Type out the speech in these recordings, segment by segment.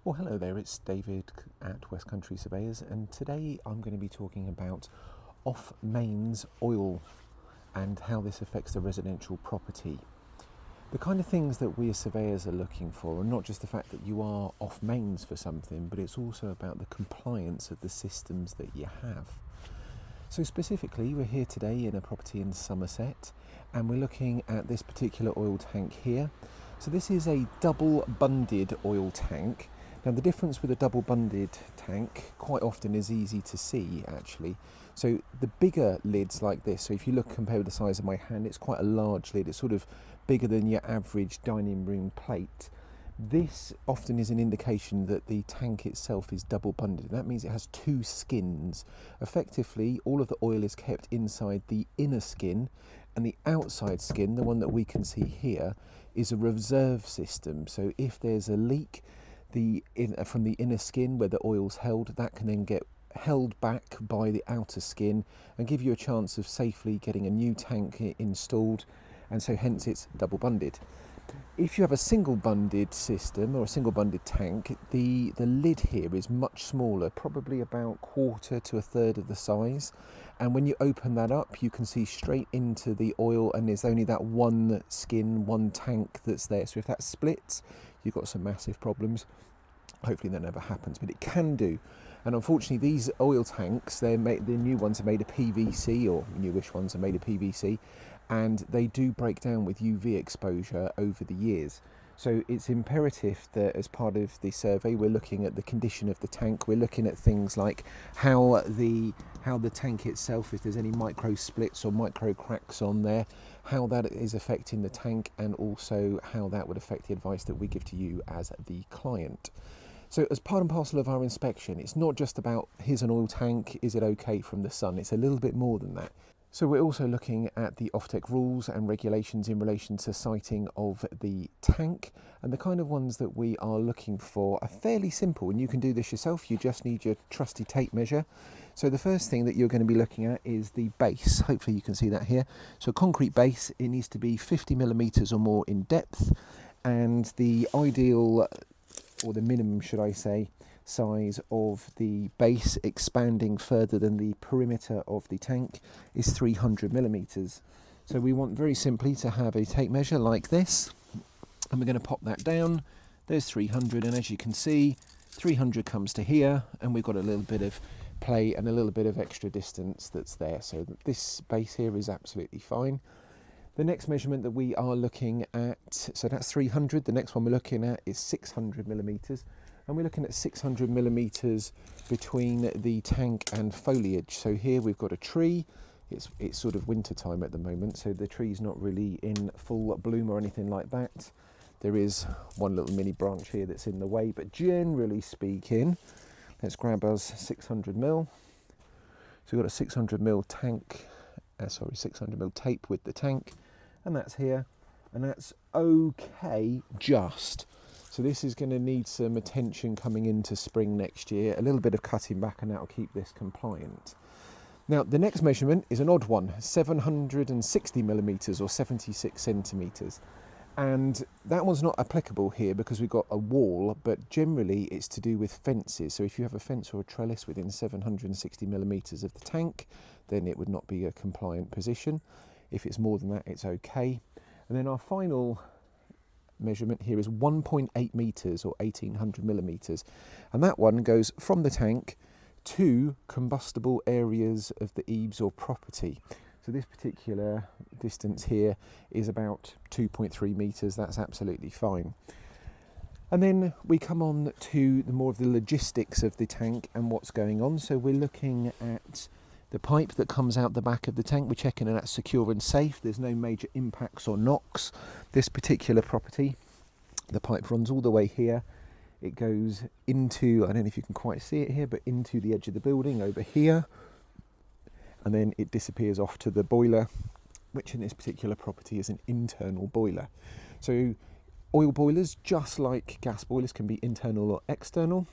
Well, hello there, it's David at Country Surveyors, and today I'm going to be talking about off mains oil and how this affects the residential property. The kind of things that we as surveyors are looking for, and not just the fact that you are off mains for something, but it's also about the compliance of the systems that you have. So specifically, we're here today in a property in Somerset, and we're looking at this particular oil tank here. So this is a double bunded oil tank. Now the difference with a double bunded tank quite often is easy to see actually. So the bigger lids like this, so if you look compared with the size of my hand, it's quite a large lid. It's sort of bigger than your average dining room plate. This often is an indication that the tank itself is double bunded. That means it has two skins. Effectively, all of the oil is kept inside the inner skin, and the outside skin, the one that we can see here, is a reserve system. So if there's a leak from the inner skin where the oil's held, that can then get held back by the outer skin and give you a chance of safely getting a new tank installed, and so hence it's double bunded. If you have a single bunded system or a single bunded tank, the lid here is much smaller, probably about quarter to a third of the size, and when you open that up you can see straight into the oil, and there's only that one skin, one tank that's there. So if that splits, you've got some massive problems. Hopefully that never happens, but it can do. And unfortunately these oil tanks, the new ones are made of PVC, or newish ones are made of PVC, and they do break down with UV exposure over the years. So it's imperative that as part of the survey we're looking at the condition of the tank. We're looking at things like how the tank itself, if there's any micro splits or micro cracks on there, how that is affecting the tank, and also how that would affect the advice that we give to you as the client. So as part and parcel of our inspection, it's not just about here's an oil tank, is it okay from the sun? It's a little bit more than that. So we're also looking at the Offtech rules and regulations in relation to siting of the tank, and the kind of ones that we are looking for are fairly simple, and you can do this yourself. You just need your trusty tape measure. So the first thing that you're going to be looking at is the base. Hopefully you can see that here. So a concrete base, it needs to be 50 millimeters or more in depth, and the ideal, or the minimum should I say, size of the base expanding further than the perimeter of the tank is 300 millimeters. So we want very simply to have a tape measure like this, and we're going to pop that down. There's 300, and as you can see 300 comes to here, and we've got a little bit of play and a little bit of extra distance that's there, so this base here is absolutely fine. The next measurement that we are looking at, so that's 300, the next one we're looking at is 600 millimeters, and we're looking at 600 millimeters between the tank and foliage. So here we've got a tree. It's sort of winter time at the moment, so the tree's not really in full bloom or anything like that. There is one little mini branch here that's in the way, but generally speaking, let's grab us 600 mil. So we've got a 600 mil tank, 600 mil tape with the tank, and that's here, and that's okay just. So this is going to need some attention coming into spring next year, a little bit of cutting back, and that'll keep this compliant. Now the next measurement is an odd one, 760 millimeters or 76 centimeters. And that one's not applicable here because we've got a wall, but generally it's to do with fences. So if you have a fence or a trellis within 760 millimeters of the tank, then it would not be a compliant position. If it's more than that, it's okay. And then our final measurement here is 1.8 meters or 1800 millimeters, and that one goes from the tank to combustible areas of the eaves or property. So this particular distance here is about 2.3 meters. That's absolutely fine. And then we come on to the more of the logistics of the tank and what's going on. So we're looking at the pipe that comes out the back of the tank. We're checking that that's secure and safe. There's no major impacts or knocks. This particular property, the pipe runs all the way here. It goes into, I don't know if you can quite see it here, but into the edge of the building over here. And then it disappears off to the boiler, which in this particular property is an internal boiler. So oil boilers, just like gas boilers, can be internal or external.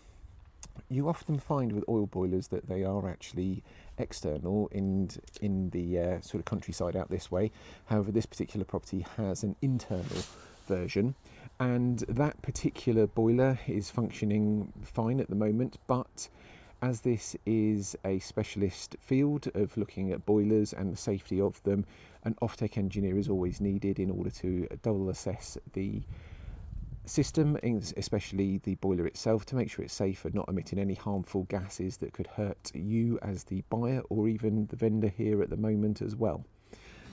You often find with oil boilers that they are actually external in the sort of countryside out this way. However, this particular property has an internal version, and that particular boiler is functioning fine at the moment, but as this is a specialist field of looking at boilers and the safety of them, an Offtech engineer is always needed in order to double assess the system, especially the boiler itself, to make sure it's safe and not emitting any harmful gases that could hurt you as the buyer or even the vendor here at the moment as well.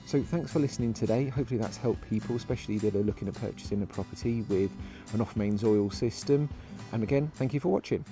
So thanks for listening today. Hopefully that's helped people, especially that are looking at purchasing a property with an off-mains oil system. And again, thank you for watching.